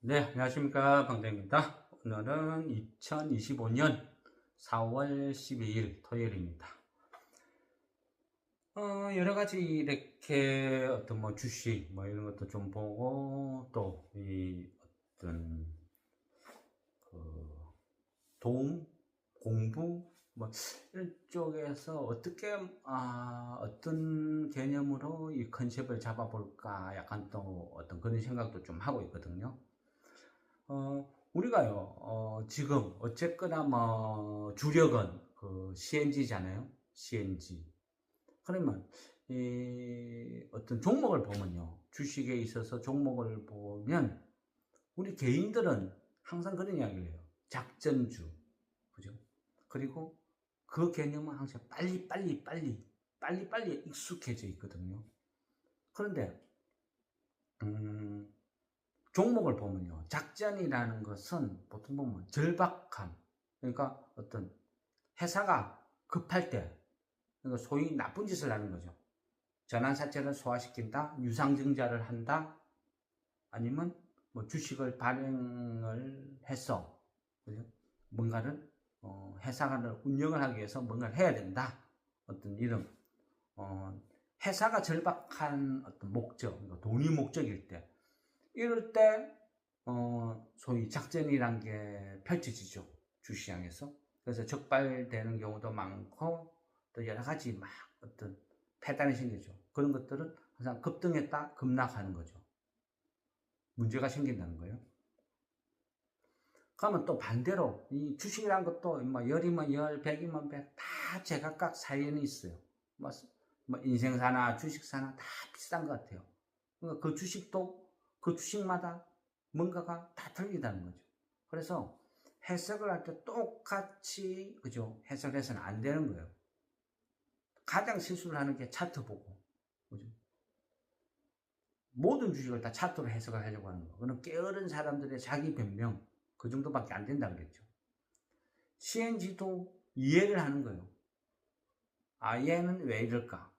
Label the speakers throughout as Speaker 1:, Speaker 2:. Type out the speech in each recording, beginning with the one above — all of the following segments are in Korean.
Speaker 1: 네, 안녕하십니까. 방장입니다. 오늘은 2025년 4월 12일 토요일입니다. 여러 가지 이렇게 어떤 뭐 주식 뭐 이런 것도 좀 보고 또 이 어떤 그 도움, 공부 뭐 이쪽에서 어떻게 어떤 개념으로 이 컨셉을 잡아볼까 약간 또 어떤 그런 생각도 좀 하고 있거든요. 우리가요, 지금, 어쨌거나 뭐, 주력은 그 CNG잖아요. CNG. 그러면, 이 어떤 종목을 보면요. 주식에 있어서 종목을 보면, 우리 개인들은 항상 그런 이야기를 해요. 작전주. 그죠? 그리고 그 개념은 항상 빨리 익숙해져 있거든요. 그런데, 음, 종목을 보면요. 작전이라는 것은 보통 보면 절박함. 그러니까 어떤 회사가 급할 때, 그러니까 소위 나쁜 짓을 하는 거죠. 전환사채를 소화시킨다, 유상증자를 한다, 아니면 뭐 주식을 발행을 해서, 그죠? 뭔가를, 회사를 운영을 하기 위해서 뭔가를 해야 된다. 어떤 이런, 어, 회사가 절박한 어떤 목적, 그러니까 돈이 목적일 때, 이럴 때 소위 작전이란 게 펼쳐지죠. 주시장에서. 그래서 적발되는 경우도 많고 또 여러 가지 막 어떤 패단이 생기죠. 그런 것들은 항상 급등했다 급락하는 거죠. 문제가 생긴다는 거예요. 그러면 또 반대로 이 주식이란 것도 뭐 열이면 열, 백이면 백 다 제각각 사연이 있어요. 뭐, 뭐 인생사나 주식사나 다 비슷한 것 같아요. 그러니까 그 주식도 그 주식마다 뭔가가 다 틀리다는 거죠. 그래서 해석을 할 때 똑같이 그죠? 해석해서는 안 되는 거예요. 가장 실수를 하는 게 차트 보고 그죠? 모든 주식을 다 차트로 해석을 하려고 하는 거. 그건 게으른 사람들의 자기 변명 그 정도밖에 안 된다 그랬죠. CNG도 이해를 하는 거예요. 얘는 왜 이럴까?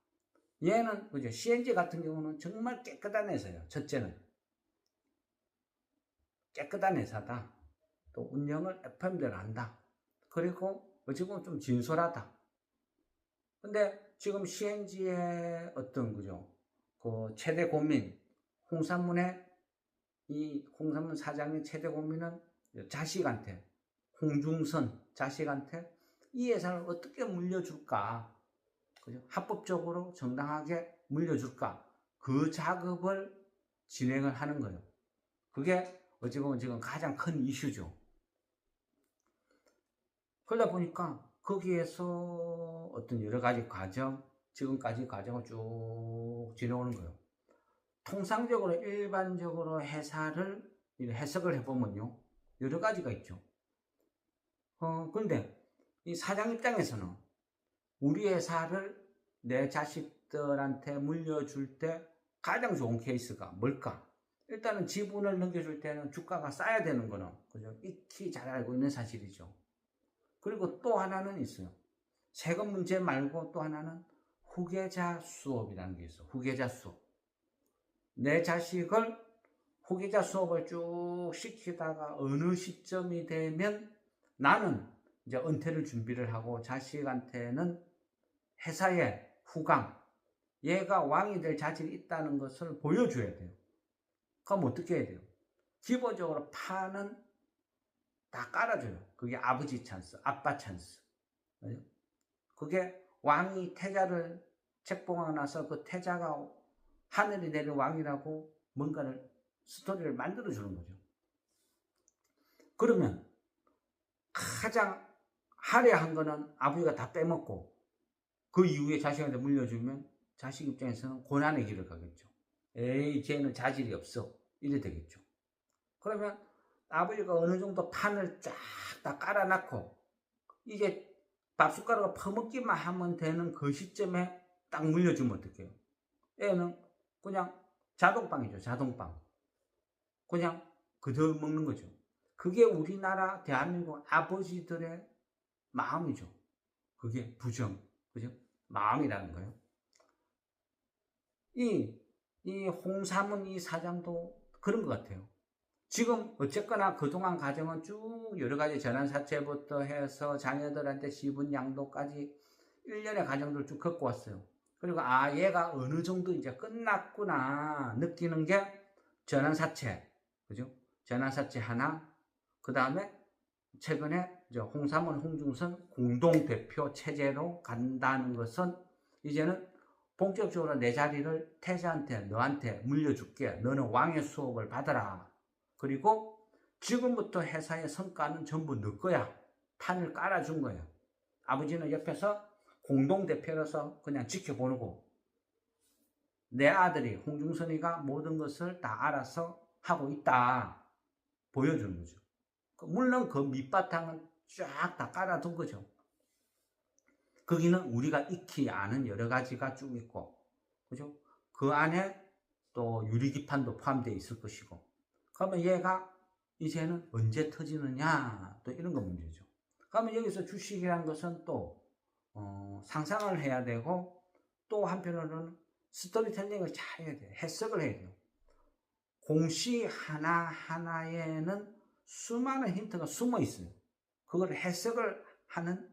Speaker 1: 얘는 그죠? CNG 같은 경우는 정말 깨끗한 회사예요. 첫째는 깨끗한 회사다. 또 운영을 FM대로 한다. 그리고 어찌 보면 좀 진솔하다. 근데 지금 CNG의 어떤 그죠? 그 최대 고민, 홍산문의 이 홍산문 사장의 최대 고민은 자식한테, 홍중선 자식한테 이 예산을 어떻게 물려줄까? 그죠? 합법적으로 정당하게 물려줄까? 그 작업을 진행을 하는 거예요. 그게 어찌 보면 지금 가장 큰 이슈죠. 그러다 보니까 거기에서 어떤 여러 가지 과정, 지금까지 과정을 쭉 지내오는 거예요. 통상적으로 일반적으로 회사를 해석을 해보면요. 여러 가지가 있죠. 그런데 이 사장 입장에서는 우리 회사를 내 자식들한테 물려줄 때 가장 좋은 케이스가 뭘까? 일단은 지분을 넘겨줄 때는 주가가 싸야 되는 거는 그죠? 익히 잘 알고 있는 사실이죠. 그리고 또 하나는 있어요. 세금 문제 말고 또 하나는 후계자 수업이라는 게 있어. 후계자 수업. 내 자식을 후계자 수업을 쭉 시키다가 어느 시점이 되면 나는 이제 은퇴를 준비를 하고 자식한테는 회사의 후강, 얘가 왕이 될 자질이 있다는 것을 보여줘야 돼요. 그럼 어떻게 해야 돼요? 기본적으로 파는 다 깔아줘요. 그게 아버지 찬스, 아빠 찬스. 그게 왕이 태자를 책봉하고 나서 그 태자가 하늘이 내린 왕이라고 뭔가를 스토리를 만들어주는 거죠. 그러면 가장 화려한 거는 아버지가 다 빼먹고 그 이후에 자식한테 물려주면 자식 입장에서는 고난의 길을 가겠죠. 에이, 쟤는 자질이 없어. 이래 되겠죠. 그러면 아버지가 어느 정도 판을 쫙 다 깔아놨고 이제 밥숟가락을 퍼먹기만 하면 되는 그 시점에 딱 물려주면 어떡해요? 애는 그냥 자동빵이죠. 자동빵. 그냥 그대로 먹는 거죠. 그게 우리나라 대한민국 아버지들의 마음이죠. 그게 부정, 그죠? 마음이라는 거예요. 이 홍삼은 이 사장도 그런 것 같아요. 지금 어쨌거나 그동안 과정은 쭉 여러 가지 전환사채부터 해서 자녀들한테 지분 양도까지 1년의 과정들 쭉 겪고 왔어요. 그리고 얘가 어느 정도 이제 끝났구나 느끼는 게 전환사채, 그죠? 전환사채 하나, 그 다음에 최근에 홍삼원, 홍중선 공동대표 체제로 간다는 것은 이제는 본격적으로 내 자리를 태자한테, 너한테 물려줄게. 너는 왕의 수업을 받아라. 그리고 지금부터 회사의 성과는 전부 너 거야. 판을 깔아준 거야. 아버지는 옆에서 공동대표로서 그냥 지켜보고 내 아들이 홍중선이가 모든 것을 다 알아서 하고 있다. 보여주는 거죠. 물론 그 밑바탕은 쫙 다 깔아둔 거죠. 거기는 우리가 익히 아는 여러 가지가 쭉 있고, 그죠? 그 안에 또 유리기판도 포함되어 있을 것이고, 그러면 얘가 이제는 언제 터지느냐, 또 이런 거 문제죠. 그러면 여기서 주식이라는 것은 또, 상상을 해야 되고, 또 한편으로는 스토리텔링을 잘 해야 돼요. 해석을 해야 돼요. 공시 하나하나에는 수많은 힌트가 숨어 있어요. 그걸 해석을 하는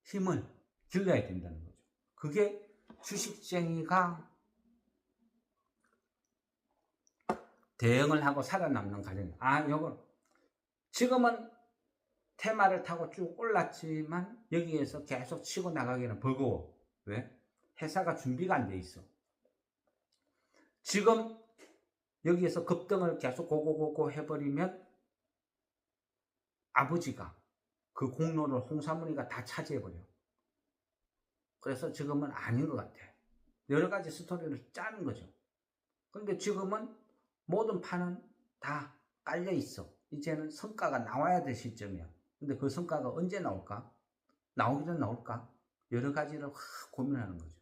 Speaker 1: 힘을 길러야 된다는 거죠. 그게 주식쟁이가 대응을 하고 살아남는 과정이에요. 요거 지금은 테마를 타고 쭉 올랐지만 여기에서 계속 치고 나가기는 버거워. 왜? 회사가 준비가 안 돼 있어. 지금 여기에서 급등을 계속 고고고고 해버리면 아버지가 그 공로를 홍사문이가 다 차지해버려. 그래서 지금은 아닌 것 같아. 여러 가지 스토리를 짜는 거죠. 그런데 지금은 모든 판은 다 깔려 있어. 이제는 성과가 나와야 될 시점이야. 근데 그 성과가 언제 나올까? 나오기 전에 나올까? 여러 가지를 고민하는 거죠.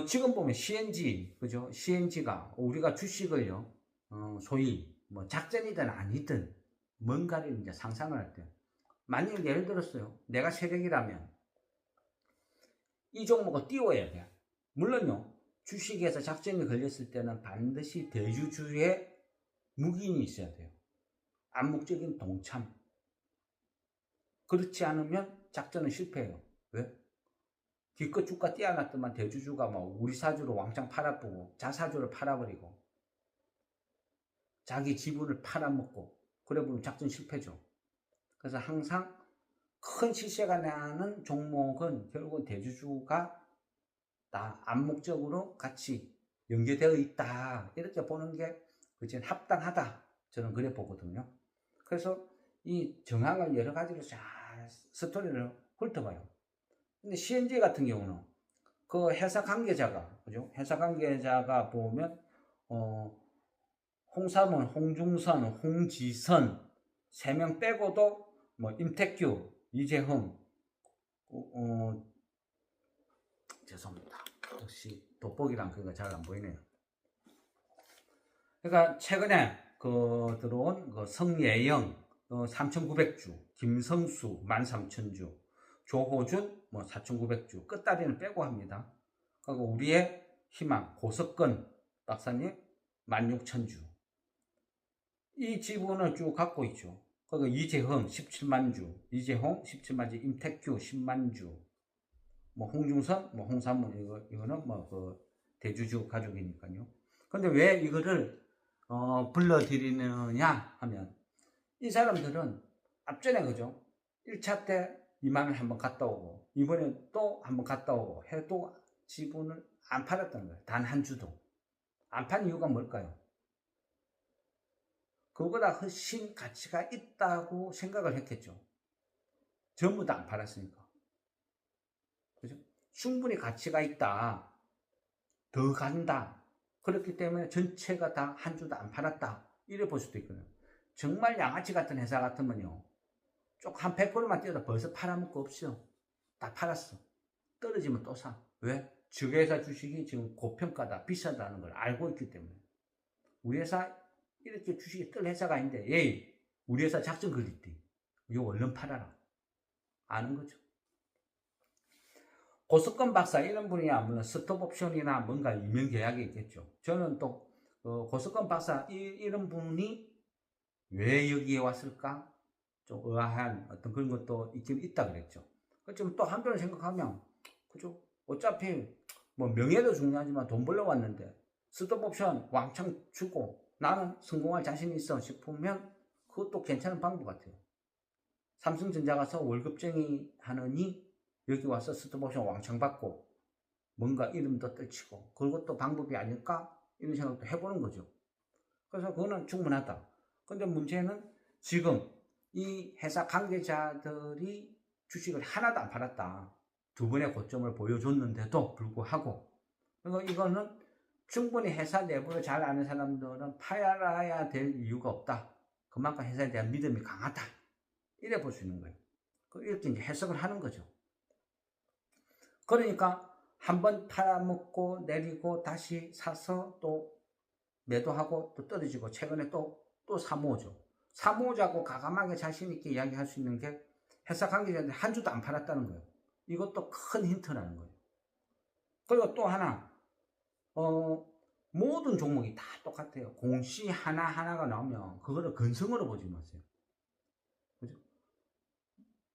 Speaker 1: 지금 보면 CNG, 그죠? CNG가 우리가 주식을요, 소위 뭐 작전이든 아니든 뭔가를 이제 상상을 할 때, 만약 예를 들었어요. 내가 세력이라면 이 종목을 띄워야 돼. 물론요, 주식에서 작전이 걸렸을 때는 반드시 대주주의 묵인이 있어야 돼요. 암묵적인 동참. 그렇지 않으면 작전은 실패해요. 왜? 기껏 주가 띄어놨더만 대주주가 뭐 우리 사주로 왕창 팔아보고 자사주를 팔아버리고 자기 지분을 팔아먹고 그래 보면 작전 실패죠. 그래서 항상 큰 시세가 나는 종목은 결국은 대주주가 다 암묵적으로 같이 연계되어 있다. 이렇게 보는 게 그치 합당하다. 저는 그래 보거든요. 그래서 이 정황을 여러 가지로 잘 스토리를 훑어봐요. 근데 CNG 같은 경우는 그 회사 관계자가, 그죠? 회사 관계자가 보면, 홍삼원, 홍중선, 홍지선, 3명 빼고도 뭐, 임택규, 이재흥, 죄송합니다. 역시 돋보기랑 그거 잘 안 보이네요. 그러니까 최근에 들어온 성예영, 3,900주, 김성수, 13,000주, 조호준, 4,900주, 끝다리는 빼고 합니다. 그리고 우리의 희망, 고석근 박사님, 16,000주. 이 지분을 쭉 갖고 있죠. 그리고 이재흥, 17만 주, 이재홍, 17만 주, 임택규, 10만 주, 홍중선, 홍삼문, 이거는 대주주 가족이니까요. 근데 왜 이거를, 불러드리느냐 하면, 이 사람들은 앞전에, 그죠? 1차 때 이만을 한번 갔다 오고, 이번에 또 한번 갔다 오고 해도 지분을 안 팔았던 거예요. 단 한 주도. 안 판 이유가 뭘까요? 그거보다 훨씬 가치가 있다고 생각을 했겠죠. 전부 다 안 팔았으니까. 그죠? 충분히 가치가 있다. 더 간다. 그렇기 때문에 전체가 다 한 주도 안 팔았다. 이래 볼 수도 있거든요. 정말 양아치 같은 회사 같으면요. 쪽 한 100%만 뛰어도 벌써 팔아먹고 없어. 다 팔았어. 떨어지면 또 사. 왜? 저 회사 주식이 지금 고평가다, 비싸다는 걸 알고 있기 때문에. 우리 회사 이렇게 주식이 뜰 회사가 아닌데, 에이, 우리 회사 작전 걸렸대. 이거 얼른 팔아라. 아는 거죠. 고석근 박사 이런 분이야 물론 스톱옵션이나 뭔가 임용 계약이 있겠죠. 저는 또 고석권 박사 이런 분이 왜 여기에 왔을까? 좀 의아한 어떤 그런 것도 있긴 있다 그랬죠. 그렇지만 또 한편으로 생각하면 그죠? 어차피 뭐 명예도 중요하지만 돈 벌러 왔는데 스톱 옵션 왕창 주고 나는 성공할 자신이 있어 싶으면 그것도 괜찮은 방법 같아요. 삼성전자 가서 월급쟁이 하느니 여기 와서 스톱 옵션 왕창 받고 뭔가 이름도 떨치고 그것도 방법이 아닐까? 이런 생각도 해보는 거죠. 그래서 그거는 충분하다. 근데 문제는 지금 이 회사 관계자들이 주식을 하나도 안 팔았다. 두 번의 고점을 보여줬는데도 불구하고. 그래서 이거는 충분히 회사 내부를 잘 아는 사람들은 팔아야 될 이유가 없다. 그만큼 회사에 대한 믿음이 강하다. 이래 볼 수 있는 거예요. 이렇게 이제 해석을 하는 거죠. 그러니까 한번 팔아먹고 내리고 다시 사서 또 매도하고 또 떨어지고 최근에 또 사모으죠. 사모으자고 가감하게 자신있게 이야기할 수 있는 게 회사 관계자들이 한 주도 안 팔았다는 거예요. 이것도 큰 힌트라는 거예요. 그리고 또 하나 모든 종목이 다 똑같아요. 공시 하나하나가 나오면 그거를 근성으로 보지 마세요. 그죠?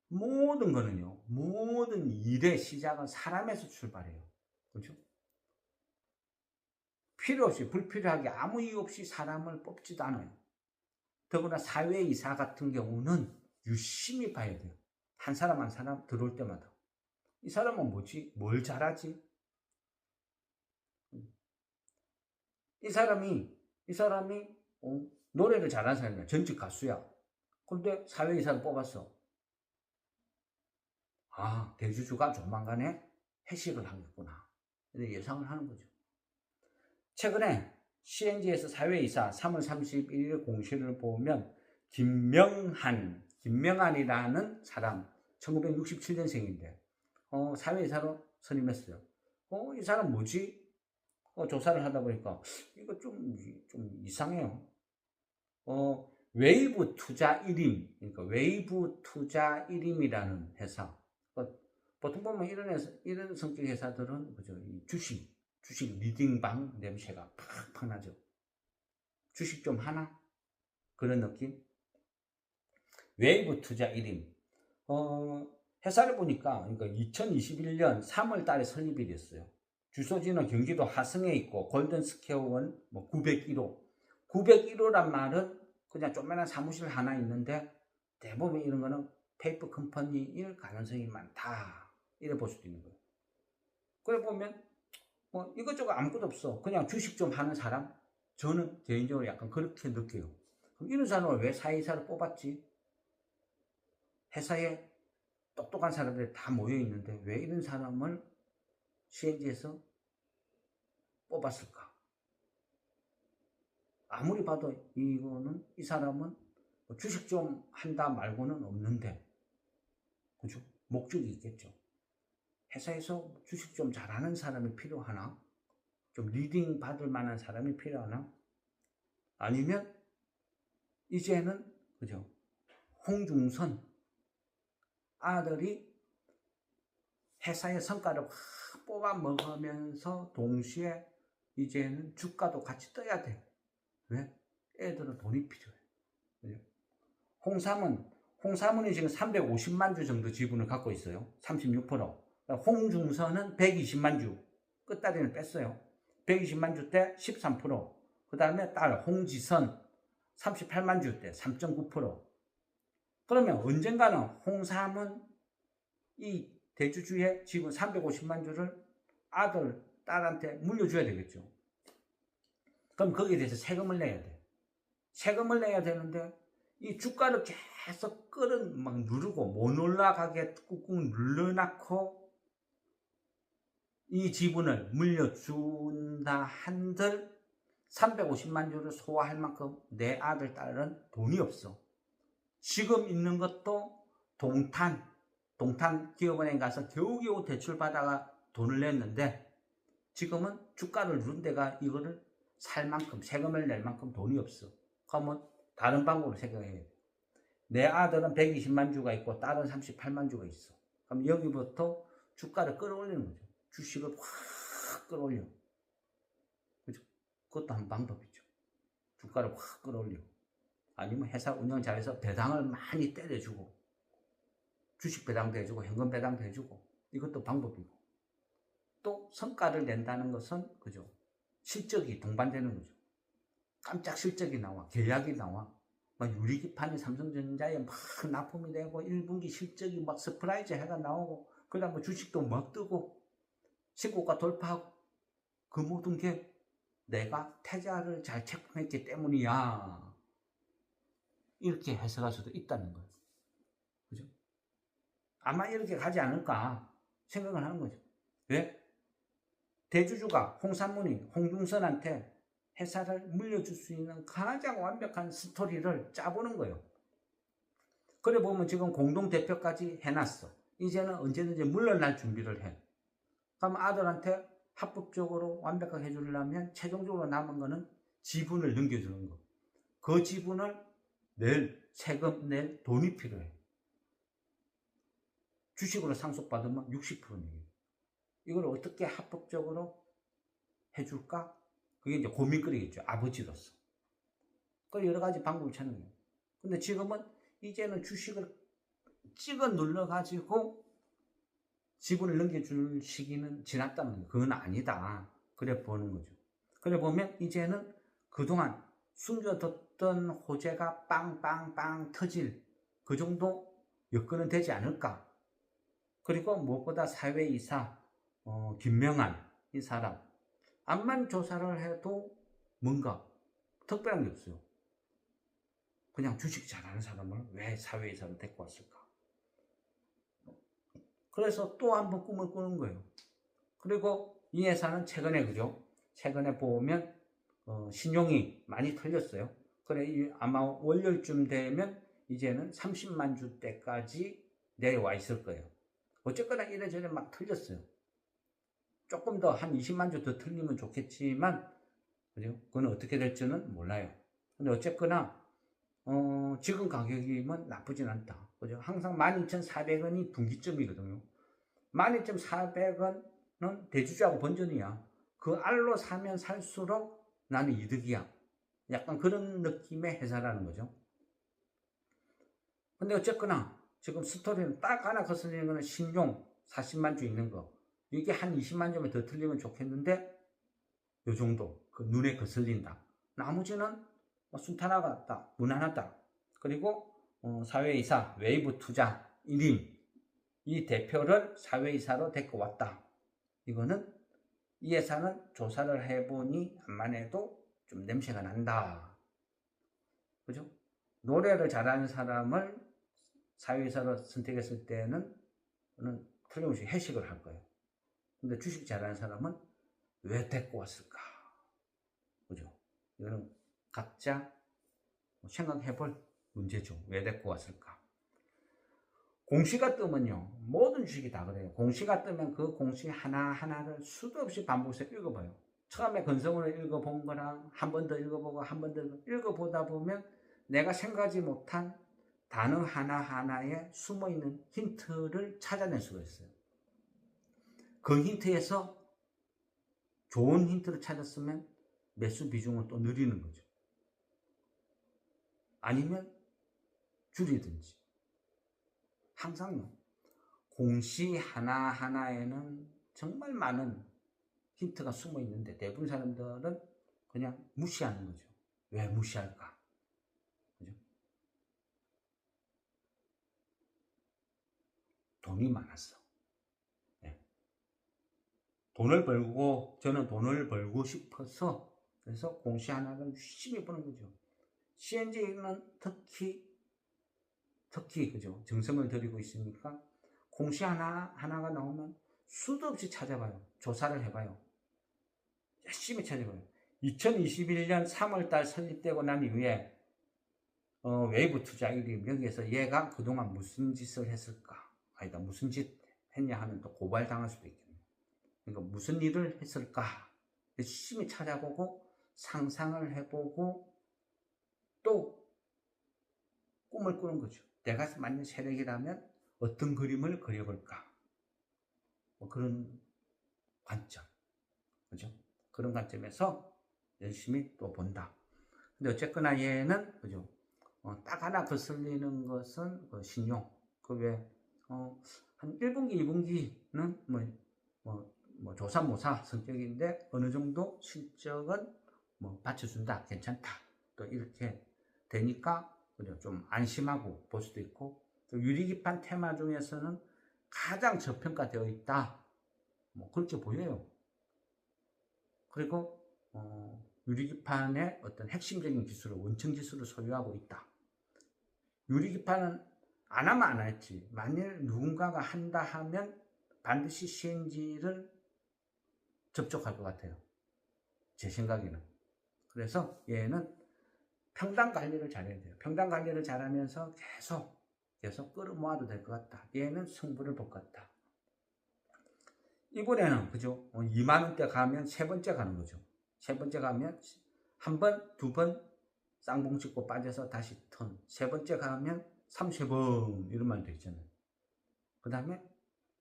Speaker 1: 모든 거는요. 모든 일의 시작은 사람에서 출발해요. 그죠? 필요 없이 불필요하게 아무 이유 없이 사람을 뽑지도 않아요. 더구나 사회이사 같은 경우는 유심히 봐야 돼요. 한 사람 한 사람 들어올 때마다. 이 사람은 뭐지? 뭘 잘하지? 이 사람이 노래를 잘하는 사람이야. 전직 가수야. 근데 사회이사를 뽑았어. 아, 대주주가 조만간에 회식을 하겠구나. 이렇게 예상을 하는 거죠. 최근에 CNG에서 사회이사 3월 31일 공시를 보면 김명한이라는 사람 1967년생인데 사회이사로 선임했어요. 이 사람 뭐지? 조사를 하다 보니까 이거 좀 이상해요. 웨이브 투자 1임, 그러니까 웨이브 투자 1임이라는 회사. 보통 보면 이런 성격 회사들은 그죠? 이 주식 리딩방 냄새가 팍팍 나죠. 주식 좀 하나? 그런 느낌? 웨이브 투자 1임. 회사를 보니까, 그러니까 2021년 3월 달에 설립이 됐어요. 주소지는 경기도 하성에 있고, 골든스퀘어원 901호. 901호란 말은 그냥 조그만한 사무실 하나 있는데, 대부분 이런 거는 페이퍼 컴퍼니일 가능성이 많다. 이래 볼 수도 있는 거예요. 그래 보면, 이것저것 아무것도 없어. 그냥 주식 좀 하는 사람? 저는 개인적으로 약간 그렇게 느껴요. 그럼 이런 사람을 왜 사회이사를 뽑았지? 회사에 똑똑한 사람들이 다 모여 있는데 왜 이런 사람을 CNG에서 뽑았을까? 아무리 봐도 이 사람은 주식 좀 한다 말고는 없는데, 그죠? 목적이 있겠죠. 회사에서 주식 좀 잘하는 사람이 필요하나? 좀 리딩 받을 만한 사람이 필요하나? 아니면 이제는 그죠? 홍중선 아들이 회사의 성과를 확 뽑아 먹으면서 동시에 이제는 주가도 같이 떠야 돼. 왜? 애들은 돈이 필요해. 그죠? 홍삼은이 지금 350만 주 정도 지분을 갖고 있어요. 36%. 홍중선은 120만 주. 끝다리는 뺐어요. 120만 주 때 13%. 그 다음에 딸 홍지선 38만 주 때 3.9%. 그러면 언젠가는 홍삼은 이 대주주의 지분 350만 주를 아들, 딸한테 물려줘야 되겠죠. 그럼 거기에 대해서 세금을 내야 돼. 세금을 내야 되는데 이 주가를 계속 막 누르고 못 올라가게 꾹꾹 눌러놓고 이 지분을 물려준다 한들 350만 주를 소화할 만큼 내 아들, 딸은 돈이 없어. 지금 있는 것도 동탄 기업은행 가서 겨우겨우 대출받아가 돈을 냈는데 지금은 주가를 누른 데가 이거를 살 만큼 세금을 낼 만큼 돈이 없어. 그러면 다른 방법으로 생각해야 돼. 내 아들은 120만 주가 있고 딸은 38만 주가 있어. 그럼 여기부터 주가를 끌어올리는 거죠. 주식을 확 끌어올려. 그죠? 그것도 한 방법이죠. 주가를 확 끌어올려. 아니면 회사 운영 잘해서 배당을 많이 때려주고, 주식 배당도 해주고, 현금 배당도 해주고, 이것도 방법이고. 또 성과를 낸다는 것은, 그죠? 실적이 동반되는 거죠. 깜짝 실적이 나와, 계약이 나와. 막 유리기판이 삼성전자에 막 납품이 되고, 1분기 실적이 막 서프라이즈 해가 나오고, 그 다음 뭐 주식도 막 뜨고, 신고가 돌파하고, 그 모든 게 내가 태자를 잘 체크했기 때문이야. 이렇게 해석할 수도 있다는 거예요. 그죠? 아마 이렇게 가지 않을까 생각을 하는 거죠. 왜? 대주주가 홍산문이 홍중선한테 회사를 물려줄 수 있는 가장 완벽한 스토리를 짜보는 거예요. 그래 보면 지금 공동대표까지 해놨어. 이제는 언제든지 물러날 준비를 해. 그럼 아들한테 합법적으로 완벽하게 해주려면 최종적으로 남은 거는 지분을 넘겨주는 거. 그 지분을 세금 낼 돈이 필요해. 주식으로 상속받으면 60%예요. 이걸 어떻게 합법적으로 해줄까? 그게 이제 고민거리겠죠. 아버지로서. 그 여러 가지 방법을 찾는 거예요. 근데 지금은 이제는 주식을 찍어 눌러가지고 지분을 넘겨줄 시기는 지났다는 거예요. 그건 아니다. 그래 보는 거죠. 그래 보면 이제는 그동안 숨겨뒀던 호재가 빵빵빵 터질 그 정도 여건은 되지 않을까. 그리고 무엇보다 사회이사 김명한 이 사람 암만 조사를 해도 뭔가 특별한 게 없어요. 그냥 주식 잘하는 사람을 왜 사회이사로 데리고 왔을까? 그래서 또 한 번 꿈을 꾸는 거예요. 그리고 이 회사는 최근에 그죠? 최근에 보면 신용이 많이 털렸어요. 그래 아마 월요일쯤 되면 이제는 30만 주대까지 내려와 있을 거예요. 어쨌거나 이래저래 막 털렸어요. 조금 더 한 20만 주 더 틀리면 좋겠지만, 그죠? 그건 어떻게 될지는 몰라요. 근데 어쨌거나, 지금 가격이면 나쁘진 않다. 그죠? 항상 12,400원이 분기점이거든요. 12,400원은 대주주하고 본전이야. 그 알로 사면 살수록 나는 이득이야. 약간 그런 느낌의 회사라는 거죠. 근데 어쨌거나, 지금 스토리는 딱 하나 거슬리는 거는 신용 40만 주 있는 거. 이게 한 20만 점을 더 틀리면 좋겠는데 요 정도 그 눈에 거슬린다. 나머지는 순탄하다, 무난하다. 그리고 사회이사 웨이브 투자 1인 이 대표를 사회이사로 데리고 왔다. 이거는 이 회사는 조사를 해보니 암만 해도 좀 냄새가 난다. 그죠? 노래를 잘하는 사람을 사회이사로 선택했을 때는 틀림없이 해식을 할 거예요. 근데 주식 잘하는 사람은 왜 데리고 왔을까? 그죠? 이거는 각자 생각해 볼 문제죠. 왜 데리고 왔을까? 공시가 뜨면요. 모든 주식이 다 그래요. 공시가 뜨면 그 공시 하나하나를 수도 없이 반복해서 읽어봐요. 처음에 건성으로 읽어본 거랑 한 번 더 읽어보고 한 번 더 읽어보다 보면 내가 생각하지 못한 단어 하나하나에 숨어있는 힌트를 찾아낼 수가 있어요. 그 힌트에서 좋은 힌트를 찾았으면 매수 비중은 또 늘리는 거죠. 아니면 줄이든지. 항상요. 공시 하나하나에는 정말 많은 힌트가 숨어 있는데 대부분 사람들은 그냥 무시하는 거죠. 왜 무시할까? 그죠? 돈이 많았어. 네. 저는 돈을 벌고 싶어서 그래서 공시 하나를 열심히 버는 거죠. CNJ는 특히 그죠? 정성을 들이고 있으니까 공시 하나가 나오면 수도 없이 찾아봐요. 조사를 해봐요. 열심히 찾아봐요. 2021년 3월달 설립되고 난 이후에 웨이브 투자 1위 여기에서 얘가 그동안 무슨 짓을 했을까? 아니다, 무슨 짓 했냐 하면 또 고발당할 수도 있겠네요. 그러니까 무슨 일을 했을까? 열심히 찾아보고 상상을 해보고 또 꿈을 꾸는 거죠. 내가 만든 세력이라면 어떤 그림을 그려볼까? 뭐 그런 관점, 그죠? 그런 관점에서 열심히 또 본다. 근데 어쨌거나 얘는 그죠? 딱 하나 거슬리는 것은 신용. 한 1분기, 2분기는 조사모사 성격인데 어느 정도 실적은 받쳐준다, 괜찮다. 또 이렇게 되니까 그죠? 좀 안심하고 볼 수도 있고, 또 유리기판 테마 중에서는 가장 저평가되어 있다. 그렇게 보여요. 그리고 유리기판의 어떤 핵심적인 기술을, 원천 기술을 소유하고 있다. 유리기판은 안 하면 안 했지. 만일 누군가가 한다 하면 반드시 CNG를 접촉할 것 같아요. 제 생각에는. 그래서 얘는 평단 관리를 잘해야 돼요. 평단 관리를 잘하면서 계속 끌어모아도 될 것 같다. 얘는 승부를 볼 것 같다. 이번에는 그죠? 2만원대 가면 세 번째 가는 거죠. 세 번째 가면 한 번, 두 번 쌍봉 찍고 빠져서 다시 턴. 세 번째 가면 30번 이런 말도 있잖아요. 그 다음에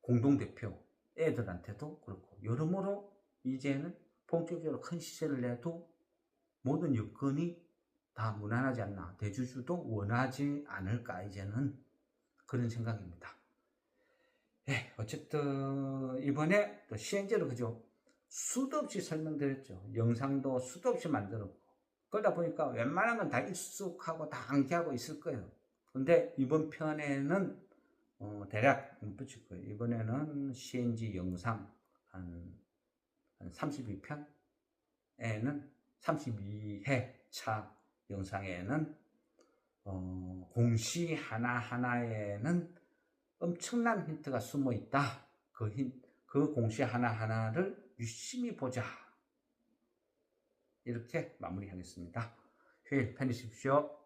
Speaker 1: 공동대표 애들한테도 그렇고, 여러모로 이제는 본격적으로 큰 시세를 내도 모든 여건이 다 무난하지 않나, 대주주도 원하지 않을까, 이제는 그런 생각입니다. 어쨌든 이번에 또 CNG를 그죠? 수도 없이 설명드렸죠. 영상도 수도 없이 만들었고, 그러다 보니까 웬만한 건 다 익숙하고 다 암기하고 있을 거예요. 근데 이번 편에는 대략 붙일 거예요. 이번에는 CNG 영상 한 32편에는 32회차 영상에는 공시 하나하나에는 엄청난 힌트가 숨어 있다. 그 공시 하나하나를 유심히 보자. 이렇게 마무리하겠습니다. 휴일 편히십시오.